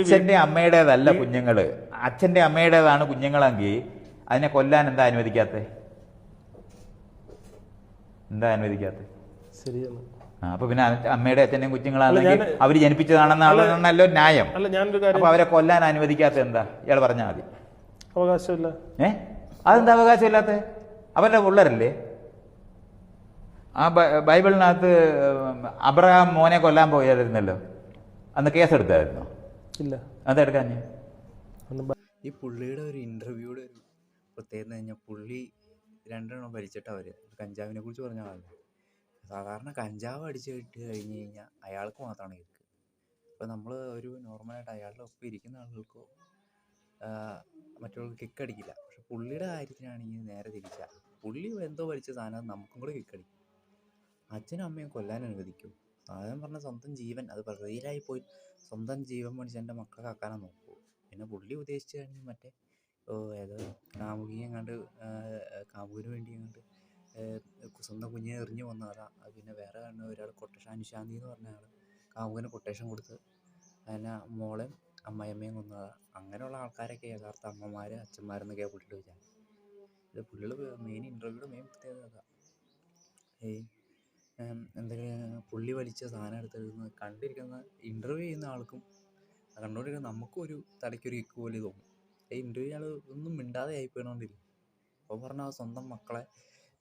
അച്ഛൻ്റെ അമ്മയുടേതല്ല കുഞ്ഞുങ്ങള്, അച്ഛൻ്റെ അമ്മയുടേതാണ് കുഞ്ഞുങ്ങളെങ്കിൽ അതിനെ കൊല്ലാൻ എന്താ അനുവദിക്കാത്തത്? എന്താ അനുവദിക്കാത്തത്? ശരിയാണ്. അപ്പൊ പിന്നെ അമ്മയുടെ അച്ഛൻ്റെയും കുഞ്ഞുങ്ങളാണെങ്കിൽ അവർ ജനിപ്പിച്ചതാണെന്നാണല്ലോ ന്യായം. അപ്പൊ അവരെ കൊല്ലാൻ അനുവദിക്കാത്ത എന്താ? ഇയാൾ പറഞ്ഞാൽ മതി. അവകാശമില്ല. അതെന്താ അവകാശമില്ലാത്ത? അവരുടെ പിള്ളേരല്ലേ? ആ ബൈബിളിനകത്ത് അബ്രഹാം മോനെ കൊല്ലാൻ പോയായിരുന്നല്ലോ, അന്ന് കേസെടുത്തായിരുന്നോ? ഇല്ല. അതെടുക്കാൻ ഈ പുള്ളിയുടെ ഒരു ഇന്റർവ്യൂയുടെ ഒരു പ്രത്യേകത കഴിഞ്ഞാൽ പുള്ളി രണ്ടെണ്ണം വലിച്ചിട്ട് അവര് കഞ്ചാവിനെ കുറിച്ച് പറഞ്ഞ ആളല്ല. സാധാരണ കഞ്ചാവ് അടിച്ച് കിട്ടി കഴിഞ്ഞ് കഴിഞ്ഞാൽ അയാൾക്ക് മാത്രമാണ് കിക്ക്. ഇപ്പം നമ്മൾ ഒരു നോർമലായിട്ട് അയാളുടെ ഒപ്പം ഇരിക്കുന്ന ആളുകൾക്കോ മറ്റുള്ളവർക്ക് കിക്ക് അടിക്കില്ല. പക്ഷെ പുള്ളിയുടെ കാര്യത്തിനാണെങ്കിൽ നേരെ തിരിച്ചാ. പുള്ളി എന്തോ വലിച്ച സാധനം നമുക്കും കൂടെ കിക്കടിക്കും. അച്ഛനും അമ്മയും കൊല്ലാൻ അനുവദിക്കും. സാധാരണ പറഞ്ഞ സ്വന്തം ജീവൻ, അത് റിയലായി പോയി സ്വന്തം ജീവൻ മേടിച്ച് എൻ്റെ മക്കളെ കാക്കാനാ നോക്കൂ. പിന്നെ പുള്ളി ഉദ്ദേശിച്ചു കഴിഞ്ഞാൽ മറ്റേ ഏതോ കാമുകിയെങ്ങാണ്ട് കാമുകിന് വേണ്ടി എങ്ങാണ്ട് സ്വന്തം കുഞ്ഞിനെ എറിഞ്ഞു വന്നതാ. അത് പിന്നെ വേറെ കാരണം ഒരാൾ കൊട്ടേഷൻ, അനുശാന്തി എന്ന് പറഞ്ഞ ആൾ കാമുകിന് കൊട്ടേഷൻ കൊടുത്ത് അതിനെ മോളെയും അമ്മയമ്മയും കൊന്നതാ. അങ്ങനെയുള്ള ആൾക്കാരൊക്കെ യഥാർത്ഥ അമ്മമാർ അച്ഛന്മാരെന്നൊക്കെയാണ് പുള്ളിയുടെ വിചാരം. ഇത് പുള്ളിയുടെ മെയിൻ ഇന്റർവ്യൂയുടെ മെയിൻ പ്രത്യേകത. എന്തെങ്കിലും പുള്ളി വലിച്ച സാധനം എടുത്തിരുന്ന് കണ്ടിരിക്കുന്ന ഇന്റർവ്യൂ ചെയ്യുന്ന ആൾക്കും കണ്ടുകൊണ്ടിരിക്കുന്ന നമുക്കും ഒരു തലയ്ക്കൊരു കിക്ക് പോലെ തോന്നും. ഇന്റർവ്യൂ ആൾ ഒന്നും മിണ്ടാതെ ആയിപ്പോയിക്കൊണ്ടിരിക്കും. അപ്പോൾ പറഞ്ഞാൽ സ്വന്തം മക്കളെ,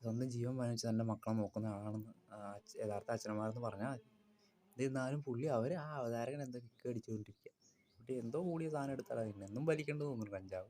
സ്വന്തം ജീവൻ വാങ്ങിച്ച് തൻ്റെ മക്കളെ നോക്കുന്ന ആളാണെന്ന് യഥാർത്ഥ അച്ഛനമാരെന്ന് പറഞ്ഞാൽ മതി. എന്നിരുന്നാലും പുള്ളി അവർ ആ അവതാരകൻ എന്തോ കിക്ക് അടിച്ചുകൊണ്ടിരിക്കുക. പുള്ളി എന്തോ കൂടിയ സാധനം എടുത്താൽ എന്നും വലിക്കേണ്ടത് തോന്നുന്നു കഞ്ചാവ്.